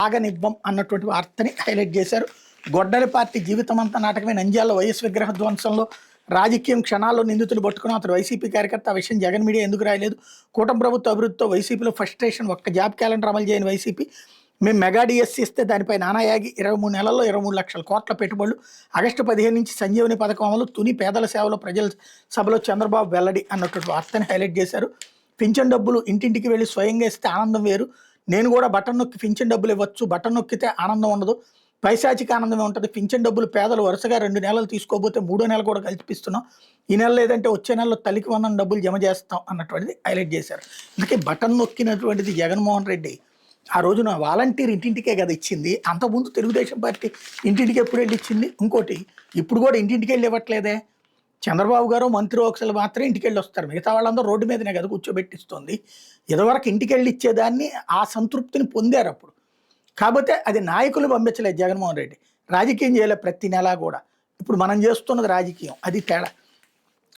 ఆగనివ్వం అన్నటువంటి వార్తని హైలైట్ చేశారు. గొడ్డలి పార్టీ జీవితమంతా నాటకమే. నంద్యాలలో వైఎస్ విగ్రహ ధ్వంసంలో రాజకీయం క్షణాల్లో నిందితులు పట్టుకున్నాం. అతను వైసీపీ కార్యకర్త. ఆ విషయం జగన్ మీడియా ఎందుకు రాయలేదు? కూటమి ప్రభుత్వ అభివృద్ధితో వైసీపీలో ఫ్రస్ట్రేషన్. ఒక్క జాబ్ క్యాలెండర్ అమలు చేయని వైసీపీ. మేము మెగా డిఎస్సీ ఇస్తే దానిపై నానాయాగి 23 నెలల్లో 23 లక్షల కోట్ల పెట్టుబడులు. ఆగస్టు 15 నుంచి సంజీవని పథకం అమలు. తుని పేదల సేవలో ప్రజల సభలో చంద్రబాబు వెల్లడి అన్నటువంటి వార్తని హైలైట్ చేశారు. పింఛన్ డబ్బులు ఇంటింటికి వెళ్ళి స్వయంగా ఇస్తే ఆనందం వేరు. నేను కూడా బటన్ నొక్కి పింఛన్ డబ్బులు ఇవ్వచ్చు. బటన్ నొక్కితే ఆనందం ఉండదు, పైశాచిక ఆనందమే ఉంటుంది. పింఛన్ డబ్బులు పేదలు వరుసగా 2 నెలలు తీసుకోబోతే 3వ నెల కూడా కల్పిస్తున్నాం. ఈ నెల లేదంటే వచ్చే నెలలో తల్లికి వందన డబ్బులు జమ చేస్తాం అన్నటువంటిది హైలైట్ చేశారు. అందుకే బటన్ నొక్కినటువంటిది జగన్మోహన్ రెడ్డి ఆ రోజున వాలంటీర్ ఇంటింటికే కదా ఇచ్చింది. అంతకుముందు తెలుగుదేశం పార్టీ ఇంటింటికి ఎప్పుడు వెళ్ళి ఇచ్చింది? ఇంకోటి, ఇప్పుడు కూడా ఇంటింటికి వెళ్ళి ఇవ్వట్లేదే. చంద్రబాబు గారు మంత్రి ఒకసారి మాత్రమే ఇంటికి వెళ్ళి వస్తారు. మిగతా వాళ్ళందరూ రోడ్డు మీదనే కదా కూర్చోబెట్టిస్తుంది. ఇదివరకు ఇంటికి వెళ్ళి ఇచ్చేదాన్ని, ఆ సంతృప్తిని పొందారు అప్పుడు. కాకపోతే అది నాయకులు పంపించలేదు జగన్మోహన్ రెడ్డి. రాజకీయం చేయలేదు ప్రతి నెలా కూడా. ఇప్పుడు మనం చేస్తున్నది రాజకీయం, అది తేడా.